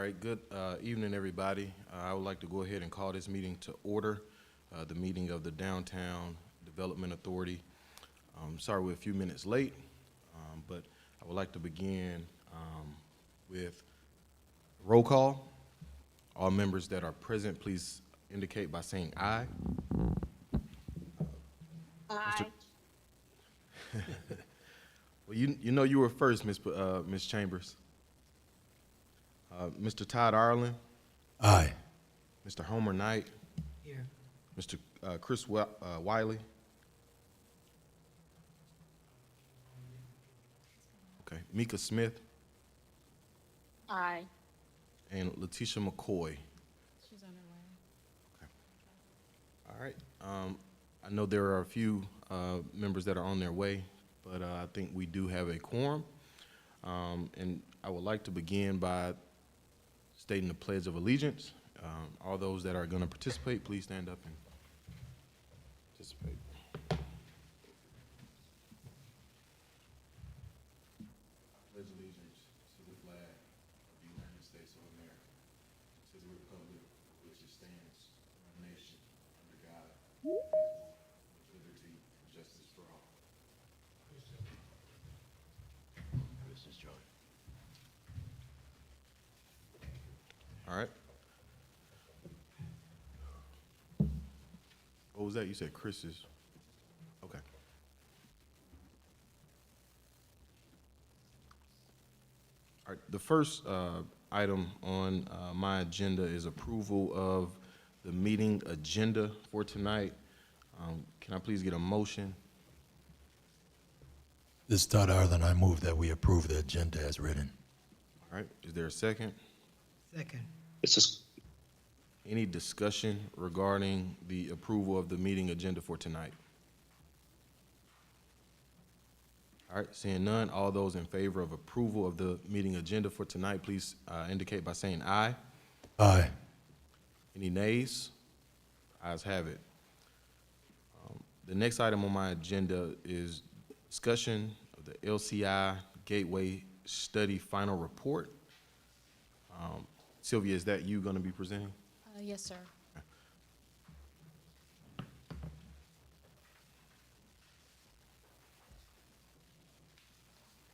right, good evening, everybody. I would like to go ahead and call this meeting to order, the meeting of the Downtown Development Authority. Sorry we're a few minutes late, but I would like to begin with roll call. All members that are present, please indicate by saying aye. Aye. Well, you know you were first, Ms. Chambers. Mr. Todd Ireland. Aye. Mr. Homer Knight. Here. Mr. Chris Wiley. Okay, Mika Smith Aye. and Letitia McCoy. She's on her way. All right. I know there are a few members that are on their way, but I think we do have a quorum. And I would like to begin by stating the Pledge of Allegiance. All those that are going to participate, please stand up and participate. Pledge allegiance to the flag of the United States of America, to the republic which it stands, one nation, under God, indivisible, with liberty and justice for all. This is John. All right. What was that? You said Chris is, okay. All right, the first item on my agenda is approval of the meeting agenda for tonight. Can I please get a motion? This is Todd Ireland. I move that we approve the agenda as written. All right, is there a second? Second. This is Any discussion regarding the approval of the meeting agenda for tonight? All right, seeing none, all those in favor of approval of the meeting agenda for tonight, please indicate by saying aye. Aye. Any nays? Ayes have it. The next item on my agenda is discussion of the LCI Gateway Study Final Report. Sylvia, is that you going to be presenting? Yes, sir.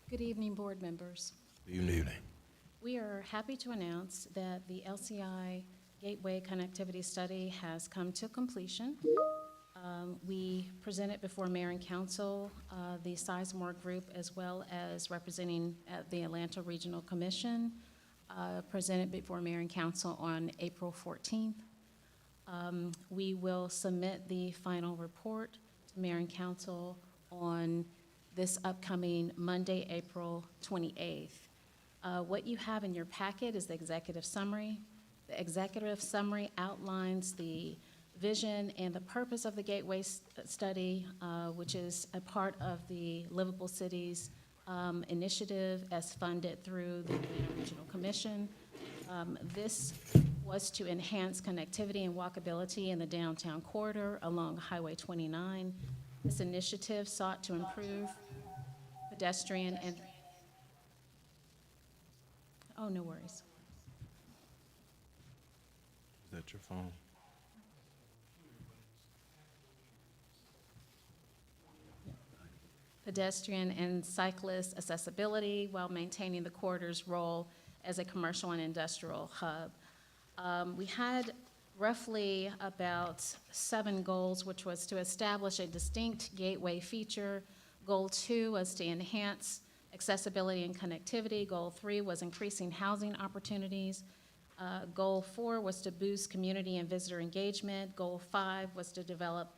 Good evening, board members. Good Good evening. We are happy to announce that the LCI Gateway Connectivity Study has come to completion. We presented before Mayor and Council, the Sizemore Group, as well as representing at the Atlanta Regional Commission, presented before Mayor and Council on April 14th. We will submit the final report to Mayor and Council on this upcoming Monday, April 28th. What you have in your packet is the executive summary. The executive summary outlines the vision and the purpose of the Gateway Study, which is a part of the Livable Cities initiative as funded through the Atlanta Regional Commission. This was to enhance connectivity and walkability in the downtown corridor along Highway 29. This initiative sought to improve pedestrian and, oh, no worries. Is that your phone? Pedestrian and cyclist accessibility while maintaining the corridor's role as a commercial and industrial hub. We had roughly about 7 goals, which was to establish a distinct gateway feature. Goal 2 was to enhance accessibility and connectivity. Goal 3 was increasing housing opportunities. Goal 4 was to boost community and visitor engagement. Goal 5 was to develop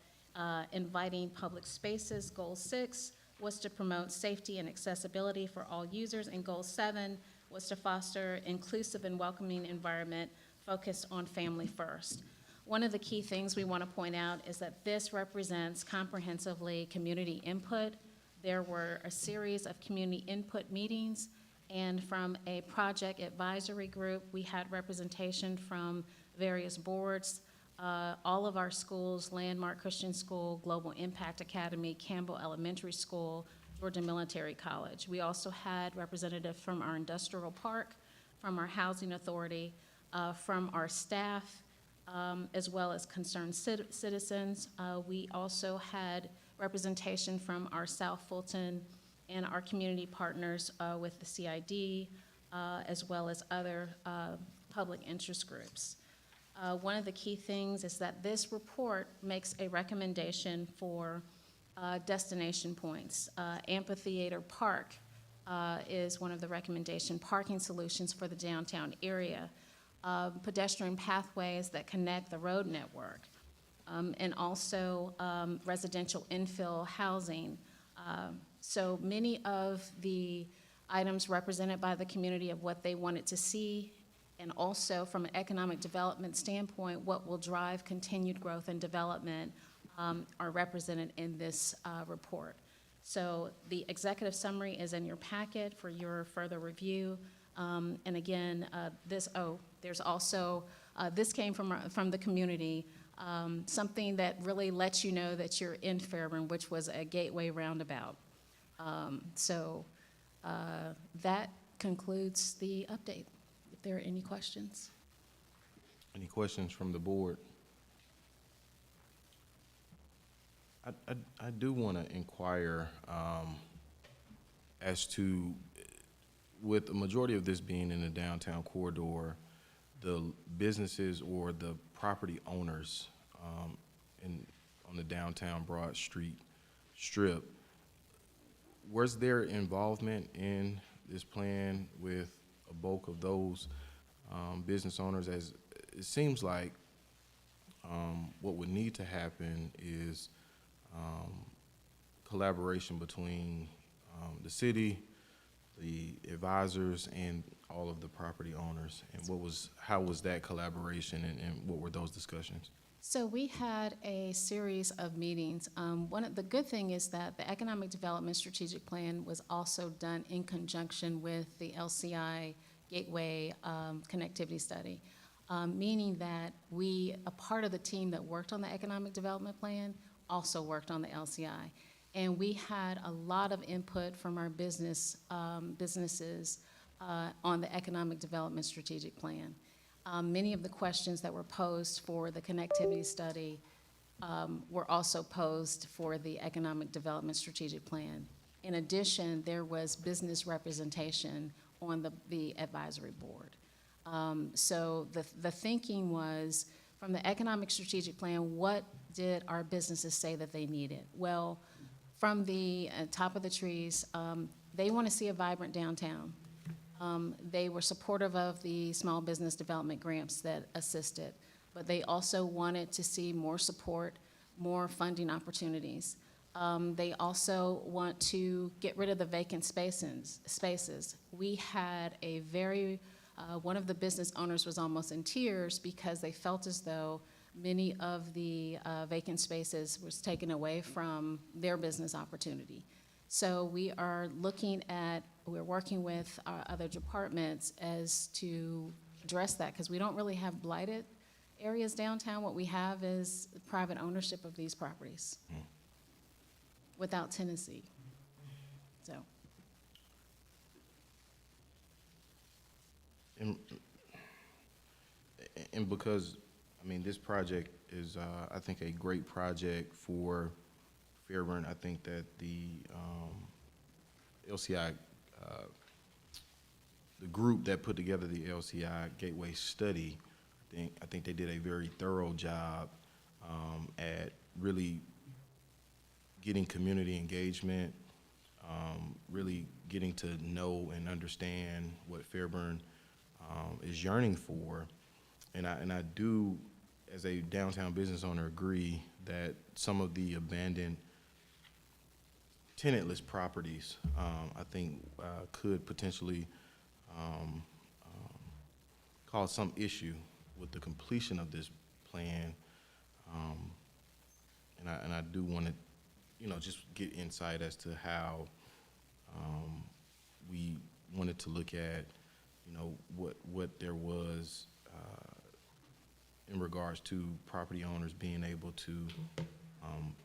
inviting public spaces. Goal 6 was to promote safety and accessibility for all users. And Goal 7 was to foster inclusive and welcoming environment focused on family first. One of the key things we want to point out is that this represents comprehensively community input. There were a series of community input meetings, and from a project advisory group, we had representation from various boards, all of our schools, Landmark Christian School, Global Impact Academy, Campbell Elementary School, Georgia Military College. We also had representatives from our industrial park, from our housing authority, from our staff, as well as concerned citizens. We also had representation from our South Fulton and our community partners with the CID, as well as other public interest groups. One of the key things is that this report makes a recommendation for destination points. Amphitheater Park is one of the recommendation parking solutions for the downtown area. Pedestrian pathways that connect the road network, and also residential infill housing. So many of the items represented by the community of what they wanted to see, and also from an economic development standpoint, what will drive continued growth and development are represented in this report. So the executive summary is in your packet for your further review. And again, there's also, this came from the community, something that really lets you know that you're in Fairburn, which was a gateway roundabout. That concludes the update. If there are any questions. Any questions from the board? I do want to inquire as to, with the majority of this being in the downtown corridor, the businesses or the property owners on the downtown Broad Street strip, was there involvement in this plan with a bulk of those business owners? As it seems like what would need to happen is collaboration between the city, the advisors, and all of the property owners. And how was that collaboration, and what were those discussions? So we had a series of meetings. The good thing is that the Economic Development Strategic Plan was also done in conjunction with the LCI Gateway Connectivity Study, meaning that a part of the team that worked on the Economic Development Plan also worked on the LCI. And we had a lot of input from our businesses on the Economic Development Strategic Plan. Many of the questions that were posed for the connectivity study were also posed for the Economic Development Strategic Plan. In addition, there was business representation on the advisory board. So the thinking was, from the Economic Strategic Plan, what did our businesses say that they needed? Well, from the top of the trees, they want to see a vibrant downtown. They were supportive of the small business development grants that assisted, but they also wanted to see more support, more funding opportunities. They also want to get rid of the vacant spaces. We had one of the business owners was almost in tears because they felt as though many of the vacant spaces was taken away from their business opportunity. So we're working with our other departments as to address that, because we don't really have blighted areas downtown. What we have is private ownership of these properties without tenancy. So. And because, I mean, this project is, I think, a great project for Fairburn. I think that the LCI, the group that put together the LCI Gateway study, I think they did a very thorough job at really getting community engagement, really getting to know and understand what Fairburn is yearning for. And I do, as a downtown business owner, agree that some of the abandoned tenantless properties, I think, could potentially cause some issue with the completion of this plan. And I do want to, just get insight as to how we wanted to look at, what there was in regards to property owners being able to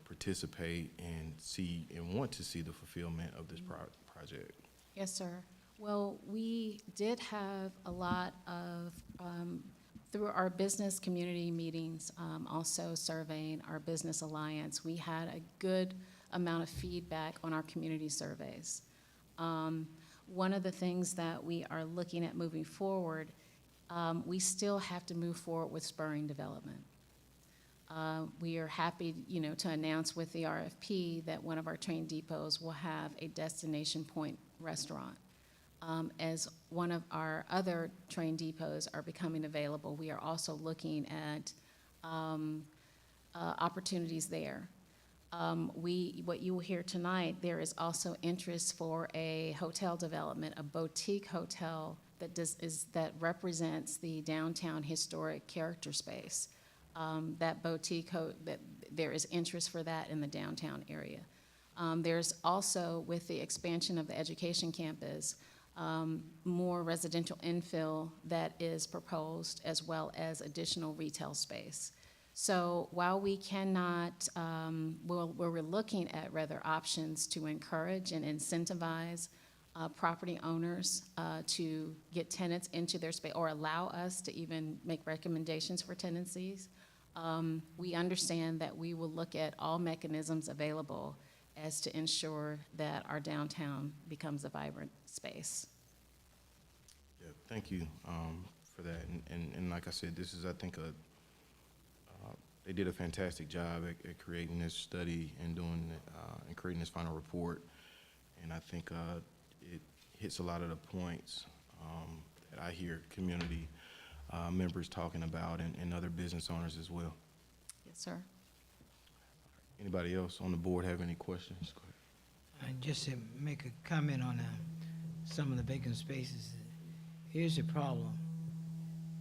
participate and want to see the fulfillment of this project. Yes, sir. Well, we did have a lot of, through our business community meetings, also surveying our business alliance, we had a good amount of feedback on our community surveys. One of the things that we are looking at moving forward, we still have to move forward with spurring development. We are happy, to announce with the RFP that one of our train depots will have a destination point restaurant. As one of our other train depots are becoming available, we are also looking at opportunities there. What you will hear tonight, there is also interest for a hotel development, a boutique hotel that represents the downtown historic character space. That boutique, there is interest for that in the downtown area. There's also, with the expansion of the education campus, more residential infill that is proposed, as well as additional retail space. So while we cannot, we're looking at rather options to encourage and incentivize property owners to get tenants into their space, or allow us to even make recommendations for tenancies. We understand that we will look at all mechanisms available as to ensure that our downtown becomes a vibrant space. Yeah, thank you for that. And like I said, this is, I think, they did a fantastic job at creating this study and doing and creating this final report. And I think it hits a lot of the points that I hear community members talking about, and other business owners as well. Yes, sir. Anybody else on the board have any questions? Go ahead. And just to make a comment on some of the vacant spaces, here's the problem.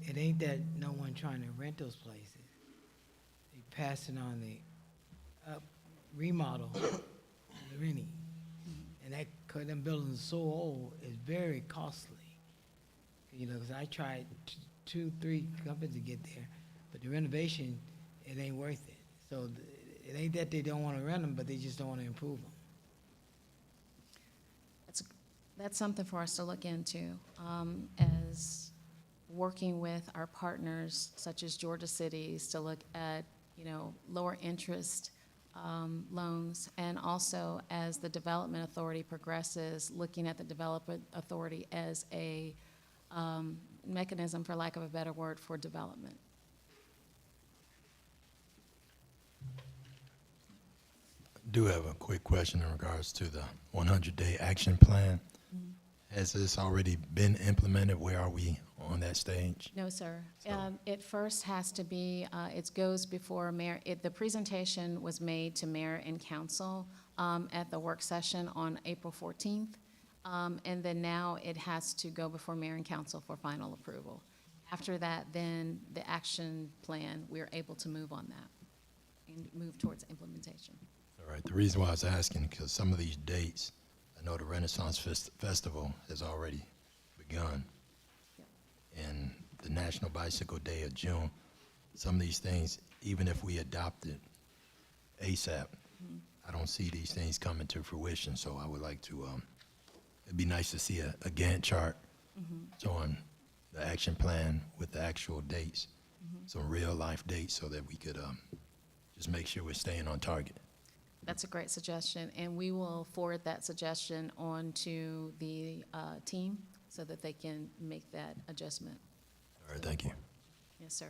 It ain't that no one trying to rent those places. They passing on the remodel, the renting. And that, cause them buildings are so old, it's very costly. Cause I tried 2-3 companies to get there, but the renovation, it ain't worth it. So it ain't that they don't wanna rent them, but they just don't wanna improve them. That's something for us to look into, as working with our partners such as Georgia Cities to look at, lower interest loans, and also as the Development Authority progresses, looking at the Development Authority as a mechanism, for lack of a better word, for development. I do have a quick question in regards to the 100-day action plan. Has this already been implemented? Where are we on that stage? No, sir. So- It first has to be, it goes before mayor. The presentation was made to mayor and council at the work session on April 14th. And then now it has to go before mayor and council for final approval. After that, then the action plan, we're able to move on that and move towards implementation. All right, the reason why I was asking, because some of these dates, I know the Renaissance Festival has already begun. Yep. And the National Bicycle Day of June, some of these things, even if we adopted ASAP, I don't see these things coming to fruition. So I would like to, it'd be nice to see a Gantt chart showing the action plan with the actual dates, some real life dates, so that we could just make sure we're staying on target. That's a great suggestion, and we will forward that suggestion on to the team so that they can make that adjustment. All right, thank you. Yes, sir.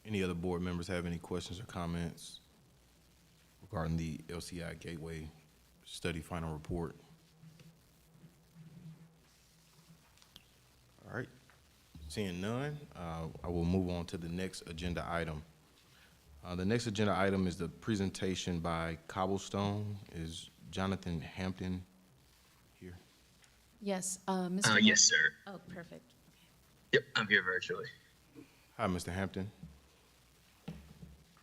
Any other board members have any questions or comments regarding the LCI Gateway Study Final Report? All right, seeing none, I will move on to the next agenda item. The next agenda item is the presentation by Cobblestone. Is Jonathan Hampton here? Yes, Mr. Yes, sir. Oh, perfect. Yep, I'm here virtually. Hi, Mr. Hampton.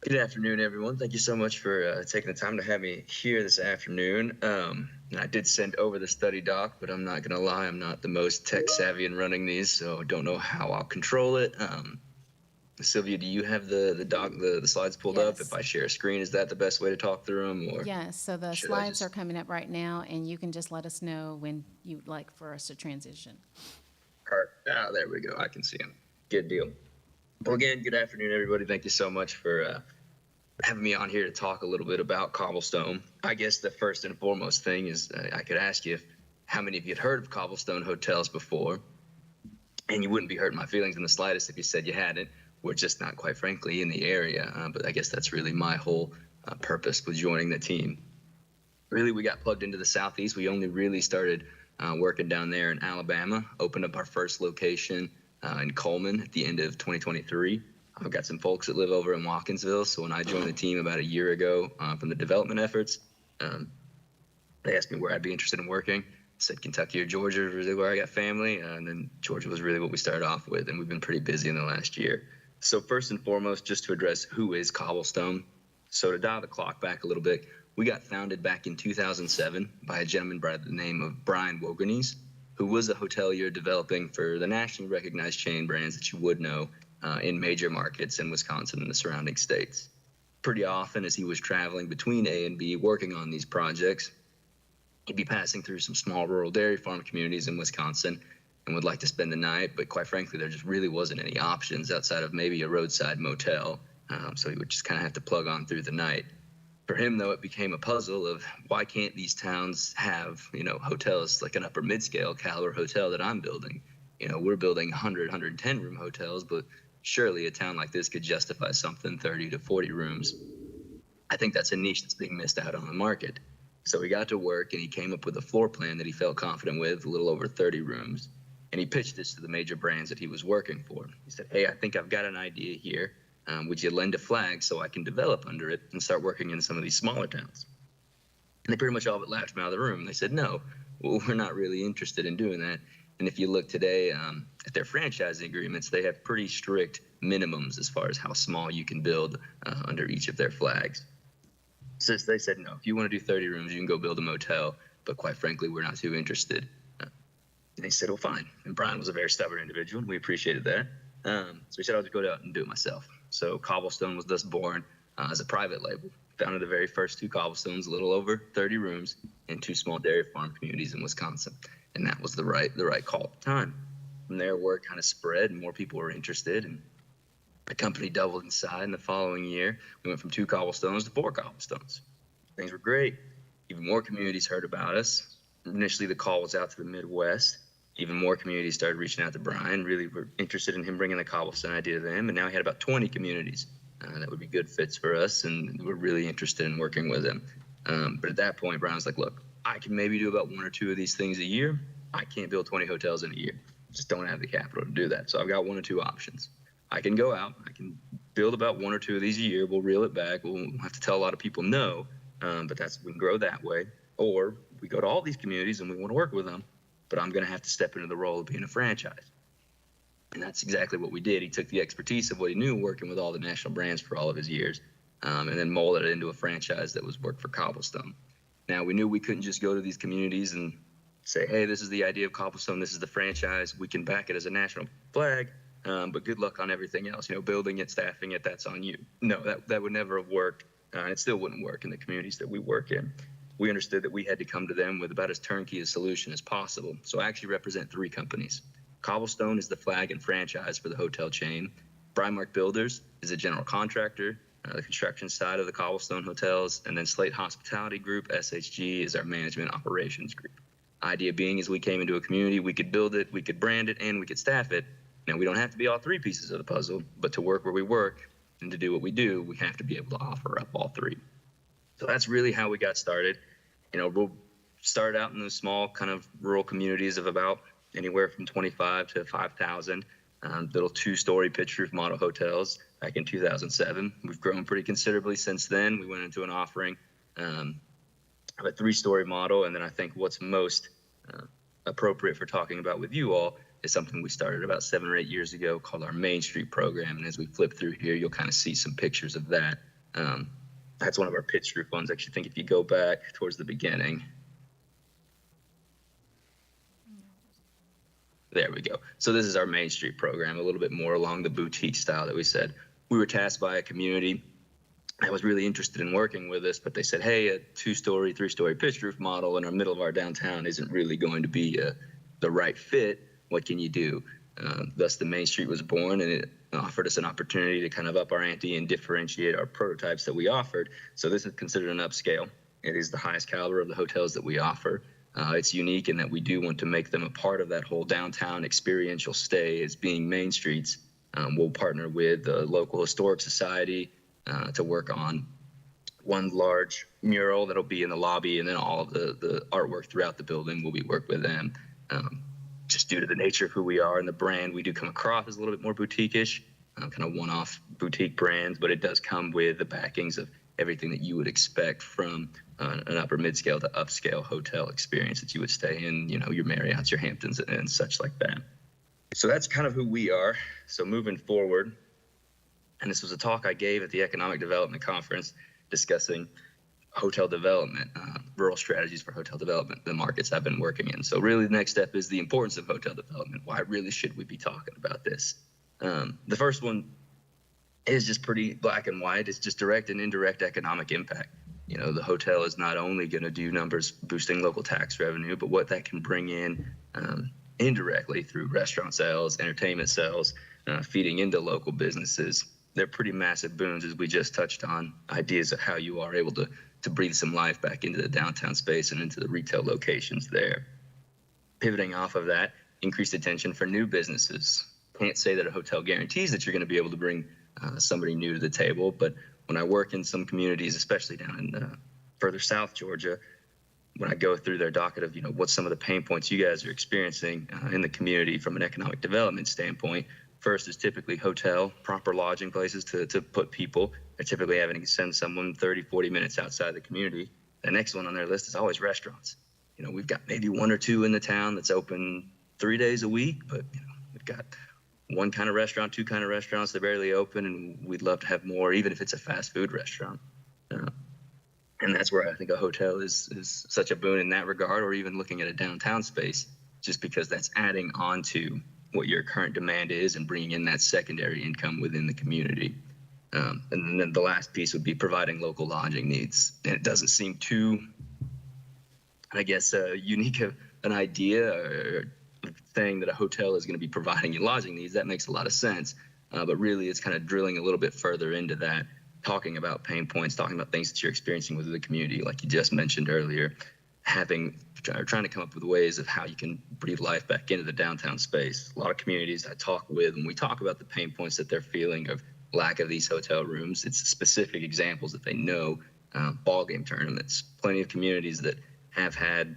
Good afternoon, everyone. Thank you so much for taking the time to have me here this afternoon. And I did send over the study doc, but I'm not going to lie, I'm not the most tech savvy in running these, so I don't know how I'll control it. Sylvia, do you have the slides pulled up? Yes. If I share a screen, is that the best way to talk through them? Or Yes, so the should I slides just- are coming up right now, and you can just let us know when you'd like for us to transition. There we go. I can see them. Good deal. Well, again, good afternoon, everybody. Thank you so much for having me on here to talk a little bit about Cobblestone. I guess the first and foremost thing is I could ask you how many of you had heard of Cobblestone hotels before, and you wouldn't be hurting my feelings in the slightest if you said you hadn't. We're just not, quite frankly, in the area, but I guess that's really my whole purpose with joining the team. Really, we got plugged into the Southeast. We only really started working down there in Alabama, opened up our first location in Coleman at the end of 2023. I've got some folks that live over in Watkinsville, so when I joined the team about a year ago from the development efforts, they asked me where I'd be interested in working. I said Kentucky or Georgia is really where I got family, and then Georgia was really what we started off with, and we've been pretty busy in the last year. So first and foremost, just to address who is Cobblestone. So to dial the clock back a little bit, we got founded back in 2007 by a gentleman by the name of Brian Woganese, who was a hotelier developing for the nationally recognized chain brands that you would know in major markets in Wisconsin and the surrounding states. Pretty often as he was traveling between A and B working on these projects, he'd be passing through some small rural dairy farm communities in Wisconsin and would like to spend the night, but quite frankly, there just really wasn't any options outside of maybe a roadside motel, so he would just kind of have to plug on through the night. For him, though, it became a puzzle of why can't these towns have, hotels like an upper mid-scale caliber hotel that I'm building? We're building 100, 110 room hotels, but surely a town like this could justify something 30 to 40 rooms. I think that's a niche that's being missed out on the market. So he got to work and he came up with a floor plan that he felt confident with, a little over 30 rooms. And he pitched this to the major brands that he was working for. He said, hey, I think I've got an idea here. Would you lend a flag so I can develop under it and start working in some of these smaller towns? And they pretty much all but laughed him out of the room. They said, no, well, we're not really interested in doing that. And if you look today at their franchising agreements, they have pretty strict minimums as far as how small you can build under each of their flags. So they said, no, if you want to do 30 rooms, you can go build a motel. But quite frankly, we're not too interested. And they said, well, fine. And Brian was a very stubborn individual, and we appreciated that. So he said, I'll just go out and do it myself. So Cobblestone was thus born as a private label. Founded the very first 2 Cobblestones, a little over 30 rooms, in 2 small dairy farm communities in Wisconsin. And that was the right call at the time. From there, word kind of spread, and more people were interested. And the company doubled in size in the following year. We went from 2 Cobblestones to 4 Cobblestones. Things were great. Even more communities heard about us. Initially, the call was out to the Midwest. Even more communities started reaching out to Brian, really were interested in him bringing the Cobblestone idea to them. And now he had about 20 communities that would be good fits for us, and we're really interested in working with him. But at that point, Brian was like, look, I can maybe do about 1 or 2 of these things a year. I can't build 20 hotels in a year. Just don't have the capital to do that. So I've got 1 or 2 options. I can go out, I can build about 1 or 2 of these a year. We'll reel it back. We'll have to tell a lot of people no, but we can grow that way. Or we go to all these communities and we want to work with them, but I'm going to have to step into the role of being a franchise. And that's exactly what we did. He took the expertise of what he knew working with all the national brands for all of his years, and then molded it into a franchise that was work for Cobblestone. Now, we knew we couldn't just go to these communities and say, hey, this is the idea of Cobblestone, this is the franchise, we can back it as a national flag, but good luck on everything else. Building it, staffing it, that's on you. No, that would never have worked, and it still wouldn't work in the communities that we work in. We understood that we had to come to them with about as turnkey a solution as possible. So I actually represent 3 companies. Cobblestone is the flag and franchise for the hotel chain. Brymark Builders is a general contractor, the construction side of the Cobblestone hotels, and then Slate Hospitality Group, SHG, is our management operations group. Idea being, as we came into a community, we could build it, we could brand it, and we could staff it. Now, we don't have to be all 3 pieces of the puzzle, but to work where we work and to do what we do, we have to be able to offer up all 3. So that's really how we got started. We'll start out in those small kind of rural communities of about anywhere from 25 to 5,000, little 2-story pitch roof model hotels back in 2007. We've grown pretty considerably since then. We went into an offering of a 3-story model. And then I think what's most appropriate for talking about with you all is something we started about 7 or 8 years ago called our Main Street program. And as we flip through here, you'll kind of see some pictures of that. That's one of our pitch roof ones. I actually think if you go back towards the beginning, There we go. So this is our Main Street program, a little bit more along the boutique style that we said. We were tasked by a community that was really interested in working with us, but they said, hey, a 2-story, 3-story pitched roof model in our middle of our downtown isn't really going to be the right fit. What can you do? Thus, the Main Street was born, and it offered us an opportunity to kind of up our ante and differentiate our prototypes that we offered. So this is considered an upscale. It is the highest caliber of the hotels that we offer. It's unique in that we do want to make them a part of that whole downtown experiential stay as being Main Streets. We'll partner with the local historic society to work on one large mural that'll be in the lobby, and then all of the artwork throughout the building will be worked with them. Just due to the nature of who we are and the brand, we do come across as a little bit more boutique-ish, kind of one-off boutique brands, but it does come with the backings of everything that you would expect from an upper mid-scale to upscale hotel experience that you would stay in, you know, your Marriotts, your Hamptons, and such like that. So that's kind of who we are. So moving forward, and this was a talk I gave at the Economic Development Conference discussing hotel development, rural strategies for hotel development, the markets I've been working in. So really the next step is the importance of hotel development. Why really should we be talking about this? The first one is just pretty black and white. It's just direct and indirect economic impact. You know, the hotel is not only going to do numbers boosting local tax revenue, but what that can bring in indirectly through restaurant sales, entertainment sales, feeding into local businesses. They're pretty massive boons, as we just touched on, ideas of how you are able to breathe some life back into the downtown space and into the retail locations there. Pivoting off of that, increased attention for new businesses. Can't say that a hotel guarantees that you're going to be able to bring somebody new to the table, but when I work in some communities, especially down in further south Georgia, when I go through their docket of, you know, what's some of the pain points you guys are experiencing in the community from an economic development standpoint, first is typically hotel, proper lodging places to put people. They're typically having to send someone 30, 40 minutes outside the community. The next one on their list is always restaurants. You know, we've got maybe 1 or 2 in the town that's open 3 days a week, but you know, we've got 1 kind of restaurant, 2 kind of restaurants, they're barely open, and we'd love to have more, even if it's a fast food restaurant. And that's where I think a hotel is such a boon in that regard, or even looking at a downtown space, just because that's adding on to what your current demand is and bringing in that secondary income within the community. And then the last piece would be providing local lodging needs. And it doesn't seem too, I guess, unique of an idea or saying that a hotel is going to be providing you lodging needs. That makes a lot of sense. But really, it's kind of drilling a little bit further into that, talking about pain points, talking about things that you're experiencing within the community, like you just mentioned earlier, trying to come up with ways of how you can breathe life back into the downtown space. A lot of communities I talk with, when we talk about the pain points that they're feeling of lack of these hotel rooms, it's specific examples that they know. Ball game tournaments, plenty of communities that have had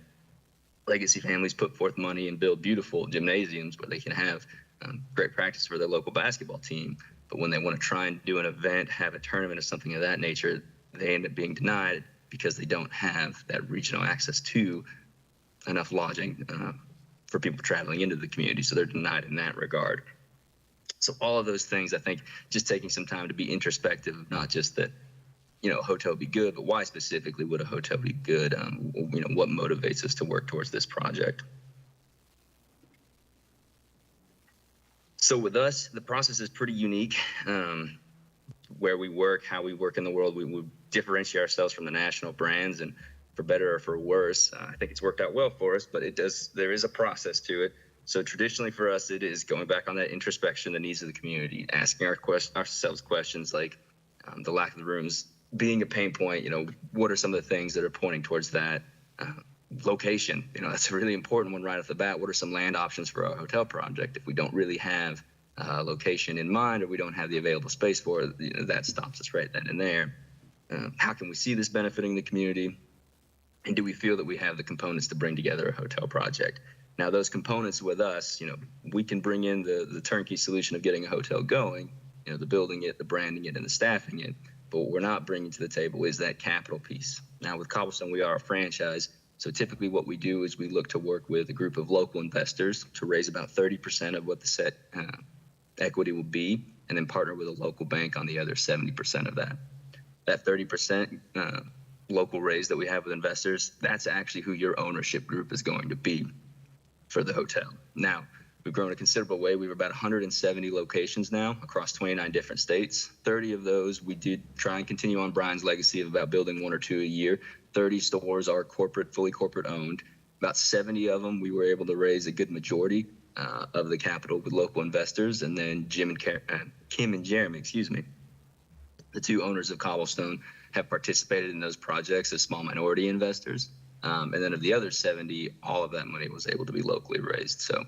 legacy families put forth money and build beautiful gymnasiums where they can have great practice for their local basketball team. But when they want to try and do an event, have a tournament or something of that nature, they end up being denied because they don't have that regional access to enough lodging for people traveling into the community. So they're denied in that regard. So all of those things, I think, just taking some time to be introspective, not just that, you know, a hotel would be good, but why specifically would a hotel be good? You know, what motivates us to work towards this project? So with us, the process is pretty unique. Where we work, how we work in the world, we differentiate ourselves from the national brands, and for better or for worse, I think it's worked out well for us, but there is a process to it. So traditionally for us, it is going back on that introspection, the needs of the community, asking ourselves questions like the lack of the rooms being a pain point. You know, what are some of the things that are pointing towards that? Location, you know, that's a really important one right off the bat. What are some land options for our hotel project? If we don't really have location in mind, or we don't have the available space for it, you know, that stops us right then and there. How can we see this benefiting the community? And do we feel that we have the components to bring together a hotel project? Now, those components with us, you know, we can bring in the turnkey solution of getting a hotel going, you know, the building it, the branding it, and the staffing it. But what we're not bringing to the table is that capital piece. Now, with Cobblestone, we are a franchise. So typically what we do is we look to work with a group of local investors to raise about 30% of what the set equity will be, and then partner with a local bank on the other 70% of that. That 30% local raise that we have with investors, that's actually who your ownership group is going to be for the hotel. Now, We've grown a considerable way. We have about 170 locations now across 29 different states. 30 of those, we did try and continue on Brian's legacy of about building 1 or 2 a year. 30 stores are corporate, fully corporate owned. About 70 of them, we were able to raise a good majority of the capital with local investors. And then Kim and Jeremy, the two owners of Cobblestone, have participated in those projects as small minority investors. And then of the other 70, all of that money was able to be locally raised. So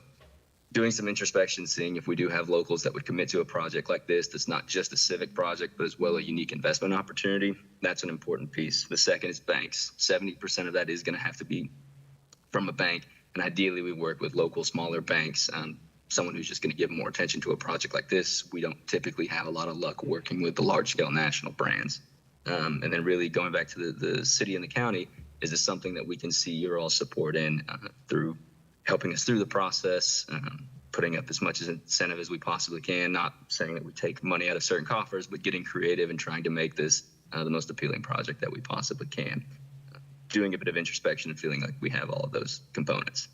doing some introspection, seeing if we do have locals that would commit to a project like this that's not just a civic project, but as well a unique investment opportunity, that's an important piece. The second is banks. 70% of that is going to have to be from a bank. And ideally, we work with local, smaller banks, someone who's just going to give more attention to a project like this. We don't typically have a lot of luck working with the large-scale national brands. And then really going back to the city and the county, is this something that we can see your all support in through helping us through the process, putting up as much as incentive as we possibly can, not saying that we take money out of certain coffers, but getting creative and trying to make this the most appealing project that we possibly can. Doing a bit of introspection and feeling like we have all of those components.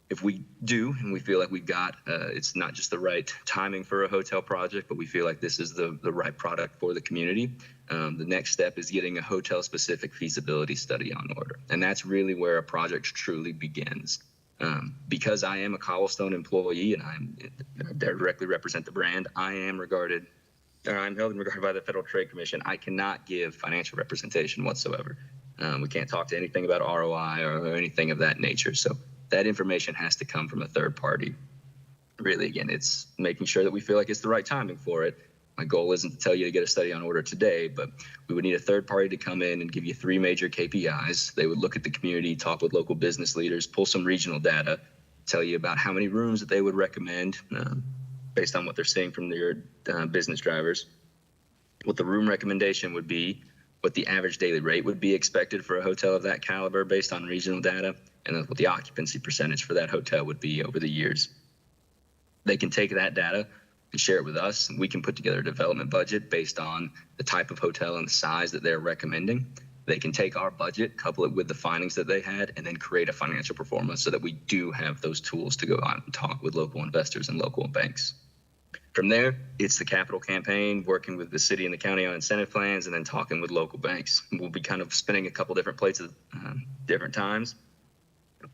If we do, and we feel like we've got, it's not just the right timing for a hotel project, but we feel like this is the right product for the community, the next step is getting a hotel-specific feasibility study on order. And that's really where a project truly begins. Because I am a Cobblestone employee and I directly represent the brand, I'm held in regard by the Federal Trade Commission. I cannot give financial representation whatsoever. We can't talk to anything about ROI or anything of that nature. So that information has to come from a third party. Really, again, it's making sure that we feel like it's the right timing for it. My goal isn't to tell you to get a study on order today, but we would need a third party to come in and give you 3 major KPIs. They would look at the community, talk with local business leaders, pull some regional data, tell you about how many rooms that they would recommend based on what they're seeing from their business drivers, what the room recommendation would be, what the average daily rate would be expected for a hotel of that caliber based on regional data, and then what the occupancy percentage for that hotel would be over the years. They can take that data and share it with us, and we can put together a development budget based on the type of hotel and the size that they're recommending. They can take our budget, couple it with the findings that they had, and then create a financial performance so that we do have those tools to go out and talk with local investors and local banks. From there, it's the capital campaign, working with the city and the county on incentive plans, and then talking with local banks. We'll be kind of spinning a couple different plates at different times.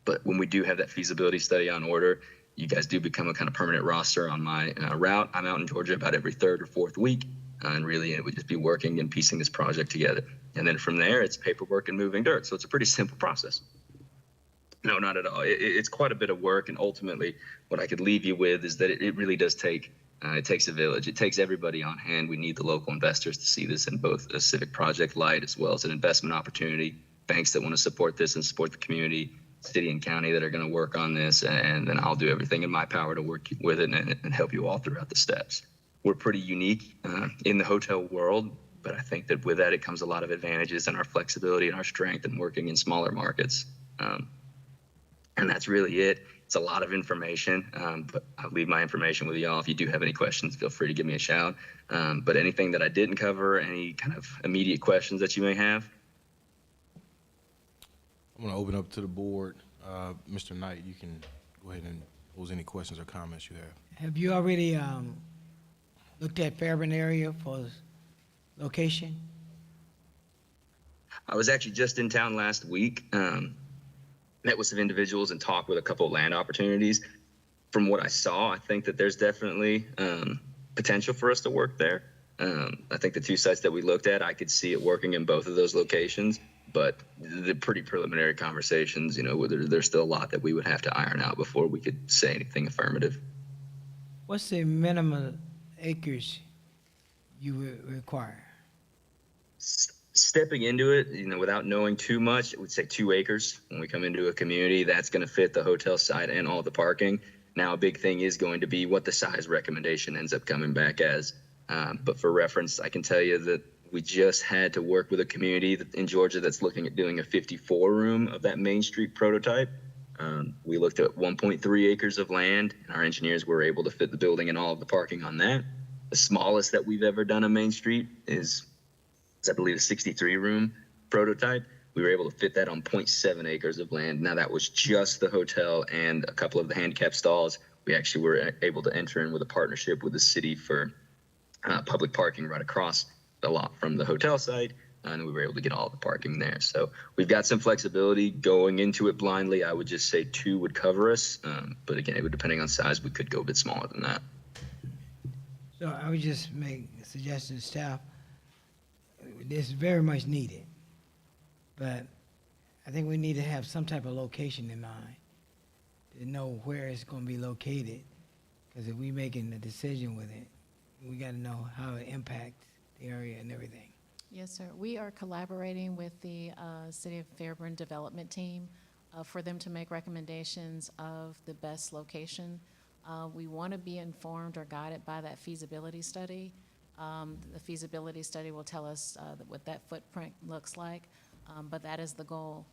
But when we do have that feasibility study on order, you guys do become a kind of permanent roster on my route. I'm out in Georgia about every 3rd or 4th week, and really it would just be working and piecing this project together. And then from there, it's paperwork and moving dirt. So it's a pretty simple process. No, not at all. It's quite a bit of work, and ultimately what I could leave you with is that it really does take it takes a village. It takes everybody on hand. We need the local investors to see this in both a civic project light as well as an investment opportunity, banks that want to support this and support the community, city and county that are going to work on this, and then I'll do everything in my power to work with it and help you all throughout the steps. We're pretty unique in the hotel world, but I think that with that it comes a lot of advantages in our flexibility and our strength in working in smaller markets. And that's really it. It's a lot of information, but I'll leave my information with y'all. If you do have any questions, feel free to give me a shout. But anything that I didn't cover, any kind of immediate questions that you may have? I'm going to open up to the board. Mr. Knight, you can go ahead and pose any questions or comments you have. Have you already looked at Fairburn area for location? I was actually just in town last week. Met with some individuals and talked with a couple of land opportunities. From what I saw, I think that there's definitely potential for us to work there. I think the 2 sites that we looked at, I could see it working in both of those locations, but the pretty preliminary conversations, there's still a lot that we would have to iron out before we could say anything affirmative. What's the minimum acres you would require? Stepping into it, without knowing too much, it would say 2 acres. When we come into a community, that's going to fit the hotel site and all the parking. Now, a big thing is going to be what the size recommendation ends up coming back as. But for reference, I can tell you that we just had to work with a community in Georgia that's looking at doing a 54-room of that Main Street prototype. We looked at 1.3 acres of land, and our engineers were able to fit the building and all of the parking on that. The smallest that we've ever done on Main Street is I believe, a 63-room prototype. We were able to fit that on 0.7 acres of land. Now, that was just the hotel and a couple of the handicap stalls We actually were able to enter in with a partnership with the city for public parking right across the lot from the hotel site, and we were able to get all the parking there. So we've got some flexibility going into it blindly. I would just say 2 would cover us, but again, it would, depending on size, we could go a bit smaller than that. So I would just make a suggestion to staff. This is very much needed, but I think we need to have some type of location in mind to know where it's going to be located. Because if we making a decision with it, we got to know how it impacts the area and everything. Yes, sir. We are collaborating with the City of Fairburn Development Team for them to make recommendations of the best location. We want to be informed or guided by that feasibility study. The feasibility study will tell us what that footprint looks like, but that is the goal,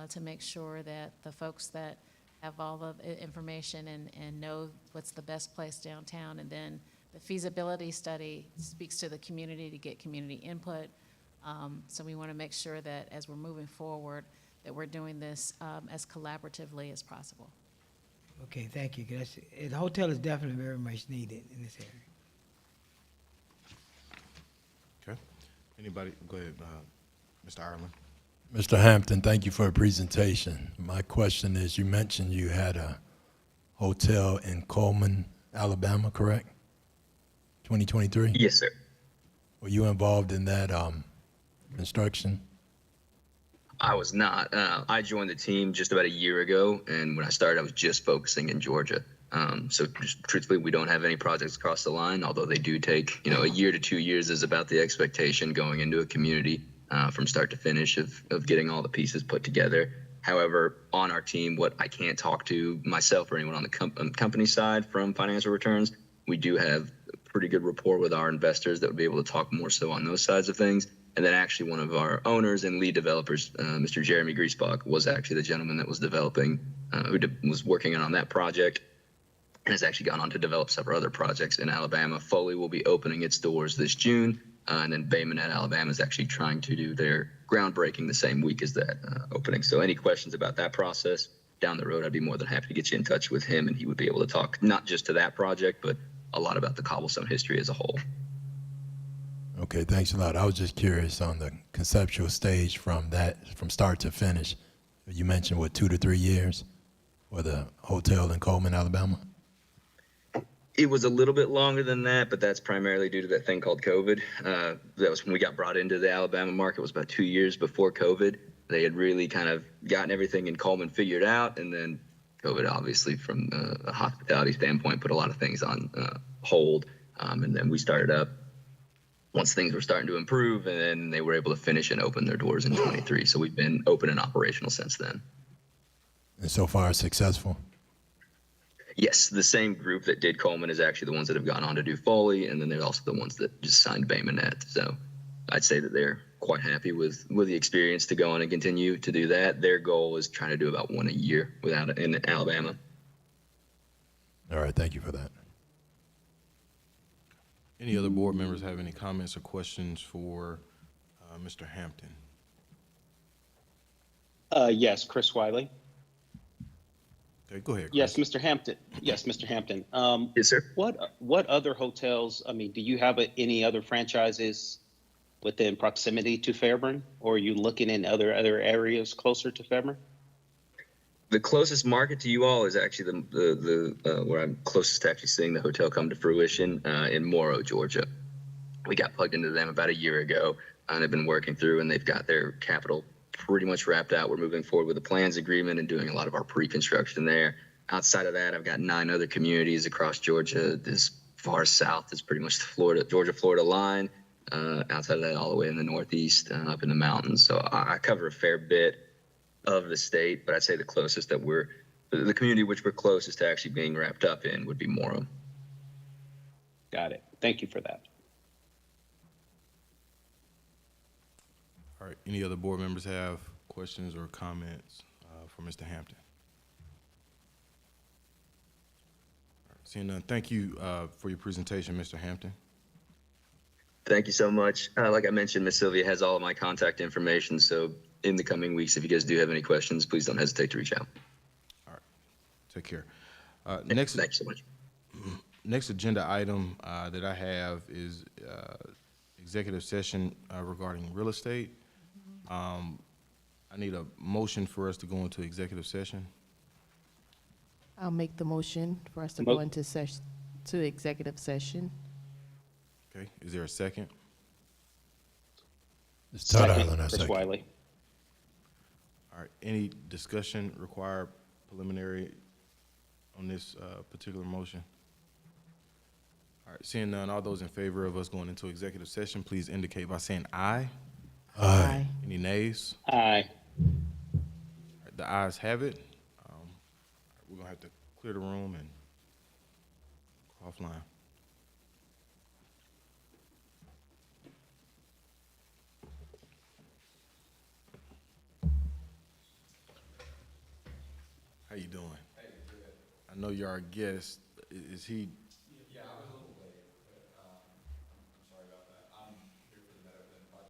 to make sure that the folks that have all the information and know what's the best place downtown, and then the feasibility study speaks to the community to get community input. So we want to make sure that as we're moving forward, that we're doing this as collaboratively as possible. Okay, thank you. 'Cause the hotel is definitely very much needed in this area. Okay. Anybody? Go ahead, Mr. Ireland. Mr. Hampton, thank you for the presentation. My question is, you mentioned you had a hotel in Coleman, Alabama, correct? 2023? Yes, sir. Were you involved in that construction? I was not. I joined the team just about a year ago, and when I started, I was just focusing in Georgia. So just truthfully, we don't have any projects across the line, although they do take, a year to 2 years is about the expectation going into a community from start to finish of getting all the pieces put together. However, on our team, what I can't talk to myself or anyone on the company side from financial returns, we do have a pretty good rapport with our investors that would be able to talk more so on those sides of things. And then actually one of our owners and lead developers, Mr. Jeremy Griesbach, was actually the gentleman that was developing, was working on that project, and has actually gone on to develop several other projects in Alabama. Foley will be opening its doors this June, and then Bay Minette, Alabama is actually trying to do their groundbreaking the same week as that opening. So any questions about that process down the road, I'd be more than happy to get you in touch with him, and he would be able to talk not just to that project, but a lot about the cobblestone history as a whole. Okay, thanks a lot. I was just curious on the conceptual stage from start to finish. You mentioned, 2 to 3 years for the hotel in Coleman, Alabama? It was a little bit longer than that, but that's primarily due to that thing called COVID. That was when we got brought into the Alabama market. It was about 2 years before COVID. They had really kind of gotten everything in Coleman figured out, and then COVID, obviously, from a hospitality standpoint, put a lot of things on hold. And then we started up once things were starting to improve, and then they were able to finish and open their doors in 23. So we've been open and operational since then. And so far, successful? Yes, the same group that did Coleman is actually the ones that have gone on to do Foley, and then they're also the ones that just signed Bay Minette. So I'd say that they're quite happy with the experience to go on and continue to do that. Their goal is trying to do about one a year in Alabama. All right, thank you for that. Any other board members have any comments or questions for Mr. Hampton? Yes, Chris Wiley. Okay, go ahead, Chris. Yes, Mr. Hampton. Yes, Mr. Hampton. Yes, sir. What other hotels, do you have any other franchises within proximity to Fairburn, or are you looking in other areas closer to Fairburn? The closest market to you all is actually the where I'm closest to actually seeing the hotel come to fruition in Morrow, Georgia. We got plugged into them about a year ago, and have been working through, and they've got their capital pretty much wrapped out. We're moving forward with the plans agreement and doing a lot of our pre-construction there. Outside of that, I've got 9 other communities across Georgia. As far south is pretty much the Georgia-Florida line. Outside of that, all the way in the northeast, up in the mountains. So I cover a fair bit of the state, but I'd say the closest that the community which we're closest to actually being wrapped up in would be Morrow. Got it. Thank you for that. All right, any other board members have questions or comments for Mr. Hampton? All right, seeing none, thank you for your presentation, Mr. Hampton. Thank you so much. Like I mentioned, Ms. Sylvia has all of my contact information, so in the coming weeks, if you guys do have any questions, please don't hesitate to reach out. All right, take care. Next, Thanks so much. next agenda item that I have is executive session regarding real estate. I need a motion for us to go into executive session. I'll make the motion for us to Mo- go into executive session. Okay, is there a second? Mr. Todd Second, Island, I Chris second. Wiley. All right, any discussion required preliminary on this particular motion? All right, seeing none, all those in favor of us going into executive session, please indicate by saying aye. Aye. Any nays? Aye. All right, the ayes have it. We're gonna have to clear the room and go offline. How you doing? I know you're our guest. Is he